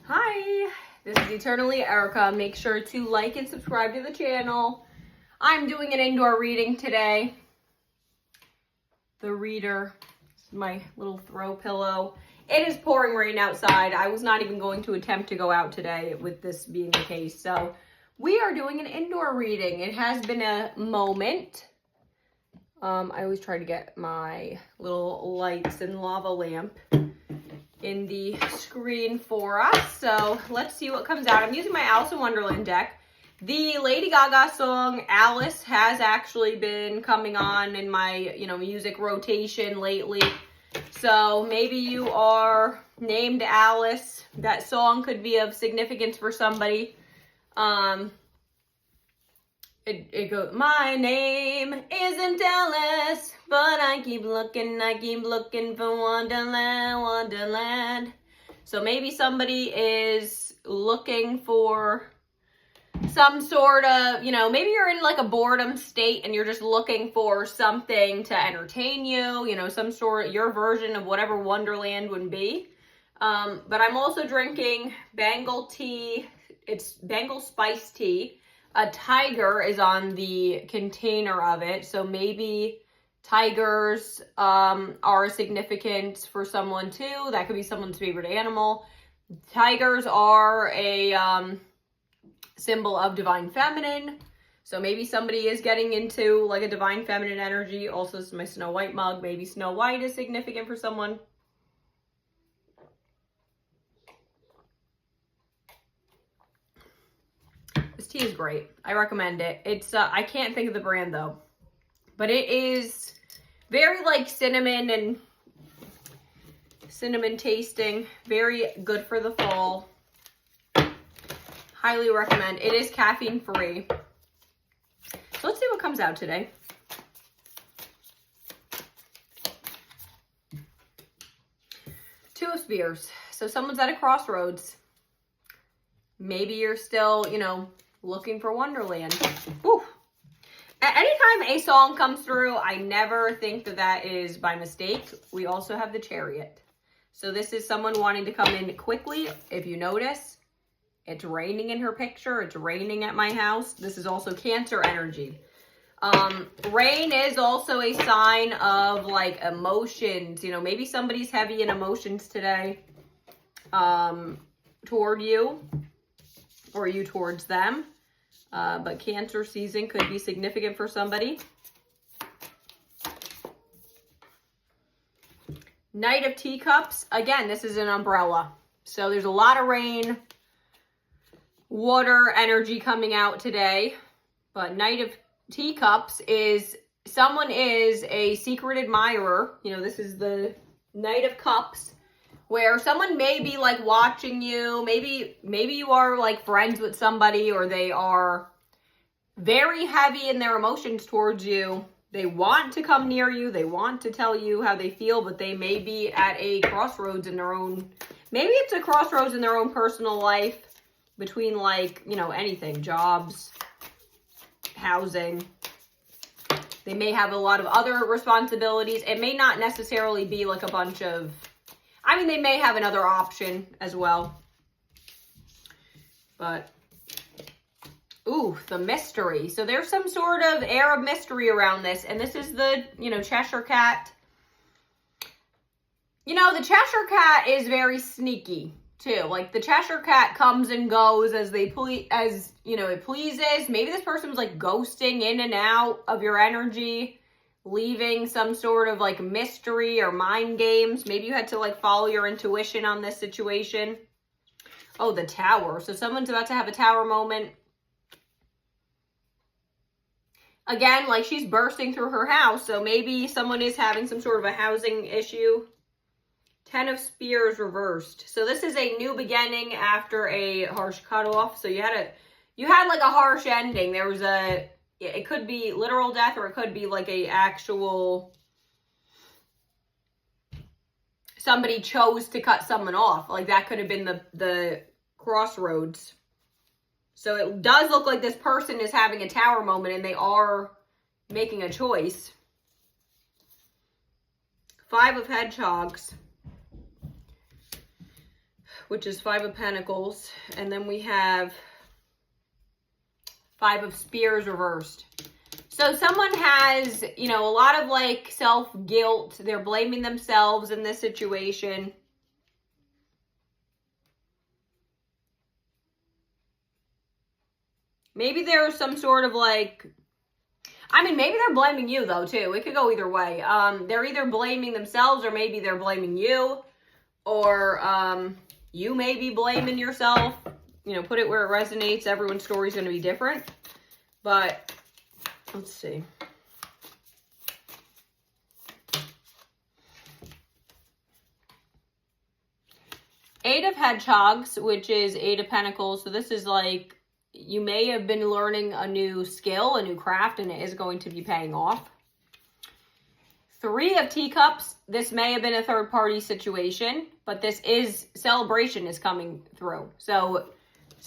Hi, this is Eternally Erica. Make sure to like and subscribe to the channel. I'm doing an indoor reading today. The reader is my little throw pillow. It is pouring rain outside. I was not even going to attempt to go out today with this being the case. So we are doing an indoor reading. It has been a moment. I always try to get my little lights and lava lamp in the screen for us. So let's see what comes out. I'm using my Alice in Wonderland deck. The Lady Gaga song Alice has actually been coming on in my, music rotation lately. So maybe you are named Alice. That song could be of significance for somebody. It goes, my name isn't Alice, but I keep looking for Wonderland, Wonderland. So maybe somebody is looking for some sort of, maybe you're in like a boredom state and you're just looking for something to entertain you, some sort of your version of whatever Wonderland would be. But I'm also drinking Bengal tea. It's Bengal spice tea. A tiger is on the container of it, so maybe tigers are significant for someone too. That could be someone's favorite animal. Tigers are a symbol of divine feminine, so maybe somebody is getting into like a divine feminine energy. Also, this is my Snow White mug. Maybe Snow White is significant for someone. This tea is great. I recommend it. It's, I can't think of the brand though, but it is very like cinnamon tasting. Very good for the fall. Highly recommend. It is caffeine free. So let's see what comes out today. Two of Spears. So someone's at a crossroads. Maybe you're still, looking for Wonderland. Whew. Anytime a song comes through, I never think that is by mistake. We also have the Chariot. So this is someone wanting to come in quickly. If you notice, it's raining in her picture. It's raining at my house. This is also Cancer energy. Rain is also a sign of like emotions. Maybe somebody's heavy in emotions today toward you, or you towards them. But Cancer season could be significant for somebody. Knight of Teacups. Again, this is an umbrella. So there's a lot of rain, water energy coming out today. But Knight of Teacups is someone is a secret admirer. This is the Knight of Cups, where someone may be like watching you. Maybe you are like friends with somebody, or they are very heavy in their emotions towards you. They want to come near you. They want to tell you how they feel, but they may be at a crossroads in their own, maybe it's a crossroads in their own personal life between like, anything, jobs, housing. They may have a lot of other responsibilities. It may not necessarily be like a bunch of, they may have another option as well. But, ooh, the mystery. So there's some sort of air of mystery around this. And this is the, Cheshire Cat. The Cheshire Cat is very sneaky too. Like the Cheshire Cat comes and goes as it pleases. Maybe this person was like ghosting in and out of your energy, leaving some sort of like mystery or mind games. Maybe you had to like follow your intuition on this situation. Oh, the Tower. So someone's about to have a Tower moment. Again, like she's bursting through her house. So maybe someone is having some sort of a housing issue. 10 of Spears reversed. So this is a new beginning after a harsh cutoff. So you had like a harsh ending. There was it could be literal death, or it could be like a actual, somebody chose to cut someone off. Like that could have been the crossroads. So it does look like this person is having a Tower moment and they are making a choice. 5 of Hedgehogs. which is 5 of Pentacles. And then we have 5 of Spears reversed. So someone has, you know, a lot of like self-guilt. They're blaming themselves in this situation. Maybe there's some sort of like, I mean, maybe they're blaming you though too. It could go either way. They're either blaming themselves or maybe they're blaming you, or you may be blaming yourself. You know, put it where it resonates. Everyone's story is going to be different. But let's see. Eight of Hedgehogs, which is 8 of Pentacles. So this is like, you may have been learning a new skill, a new craft, and it is going to be paying off. 3 of Teacups. This may have been a third-party situation, but this is, celebration is coming through. So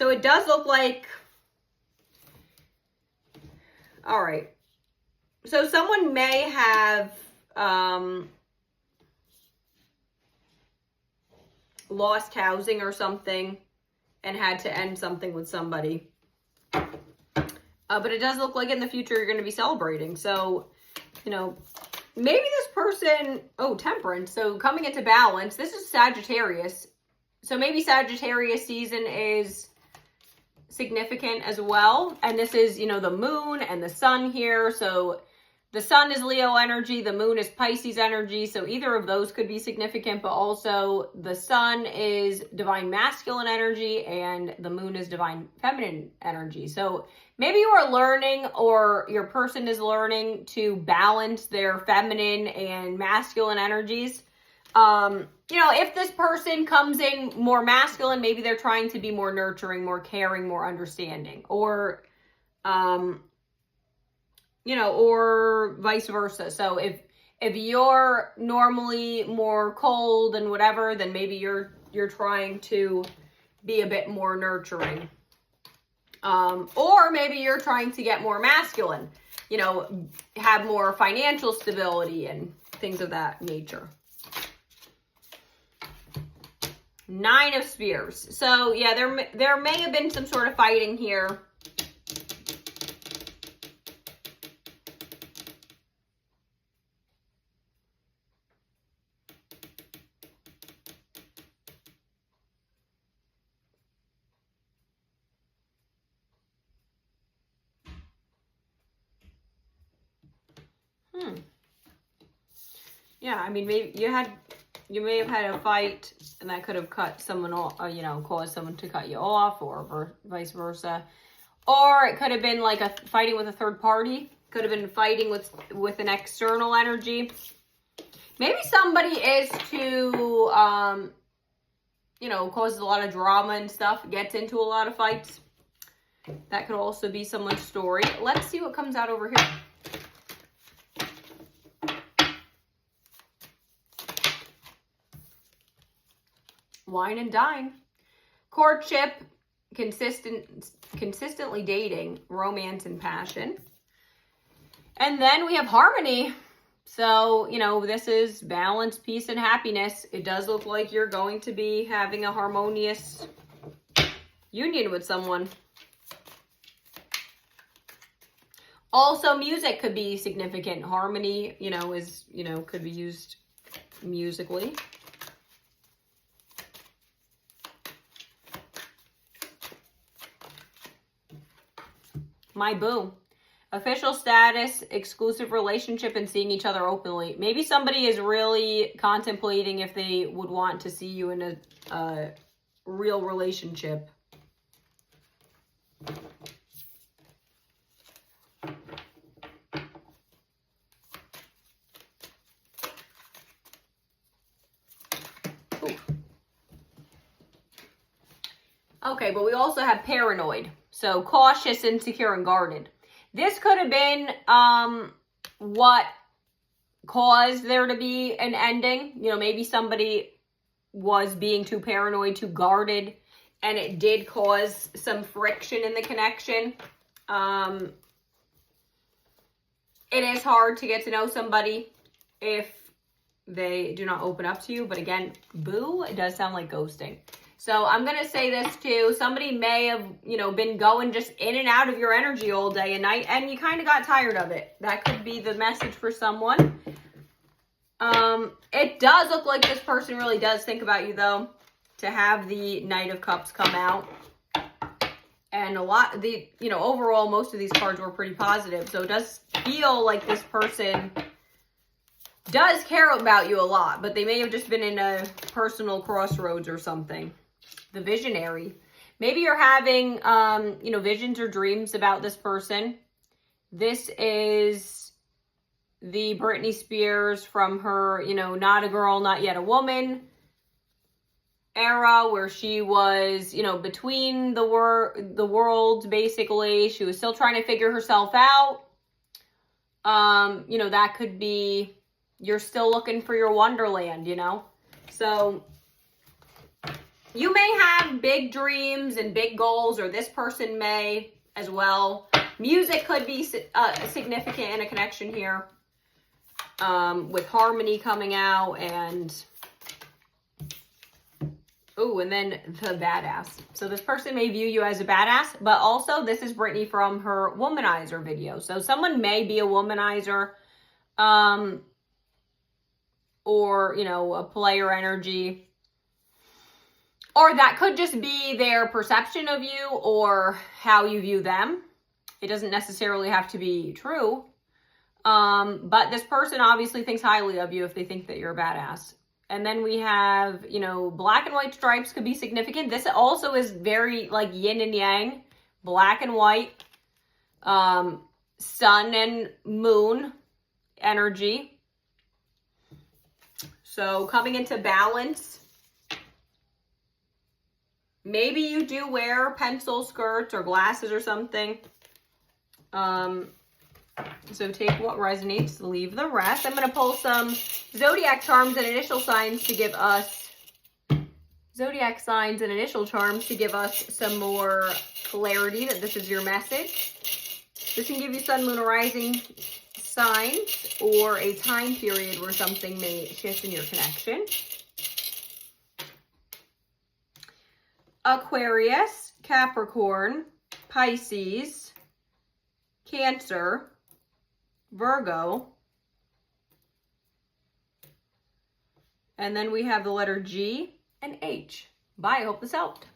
it does look like, all right. So someone may have lost housing or something and had to end something with somebody. But it does look like in the future you're going to be celebrating. So, you know, maybe this person, oh, Temperance. So coming into balance, this is Sagittarius. So maybe Sagittarius season is significant as well. And this is, you know, the moon and the sun here. So the sun is Leo energy, the moon is Pisces energy, so either of those could be significant, but also the sun is divine masculine energy and the moon is divine feminine energy. So maybe you are learning, or your person is learning to balance their feminine and masculine energies. You know, if this person comes in more masculine, maybe they're trying to be more nurturing, more caring, more understanding, or you know, or vice versa. So if you're normally more cold and whatever, then maybe you're trying to be a bit more nurturing. Or maybe you're trying to get more masculine, you know, have more financial stability and things of that nature. 9 of Spears. So yeah, there may have been some sort of fighting here. Yeah, I mean, maybe you may have had a fight and that could have cut someone off, you know, caused someone to cut you off, or vice versa. Or it could have been like a fighting with a third party. Could have been fighting with an external energy. Maybe somebody is to, you know, causes a lot of drama and stuff, gets into a lot of fights. That could also be someone's story. Let's see what comes out over here. Wine and dine. Courtship, consistently dating, romance and passion. And then we have harmony. So, you know, this is balance, peace, and happiness. It does look like you're going to be having a harmonious union with someone. Also, music could be significant. Harmony, you know, is, you know, could be used musically. My boo. Official status, exclusive relationship, and seeing each other openly. Maybe somebody is really contemplating if they would want to see you in a real relationship. Ooh. Okay, but we also have paranoid. So cautious, insecure, and guarded. This could have been what caused there to be an ending. You know, maybe somebody was being too paranoid, too guarded, and it did cause some friction in the connection. It is hard to get to know somebody if they do not open up to you. But again, boo, it does sound like ghosting. So I'm going to say this too. Somebody may have, been going just in and out of your energy all day and night, and you kind of got tired of it. That could be the message for someone. It does look like this person really does think about you, though, to have the Knight of Cups come out. And overall, most of these cards were pretty positive. So it does feel like this person does care about you a lot, but they may have just been in a personal crossroads or something. The Visionary. Maybe you're having, visions or dreams about this person. This is the Britney Spears from her, Not a Girl, Not Yet a Woman era, where she was, between the worlds, basically. She was still trying to figure herself out. That could be, you're still looking for your wonderland, So you may have big dreams and big goals, or this person may as well. Music could be significant in a connection here, with harmony coming out, and then the badass. So this person may view you as a badass, but also this is Britney from her womanizer video. So someone may be a womanizer, or, a player energy. Or that could just be their perception of you or how you view them. It doesn't necessarily have to be true. But this person obviously thinks highly of you if they think that you're a badass. And then we have, black and white stripes could be significant. This also is very like yin and yang. Black and white. Sun and moon energy. So coming into balance. Maybe you do wear pencil skirts or glasses or something. So take what resonates, leave the rest. I'm going to pull some zodiac charms and initial signs to give us some more clarity that this is your message. This can give you sun, moon, or rising signs, or a time period where something may shift in your connection. Aquarius, Capricorn, Pisces, Cancer, Virgo, and then we have the letter G and H. Bye, I hope this helped.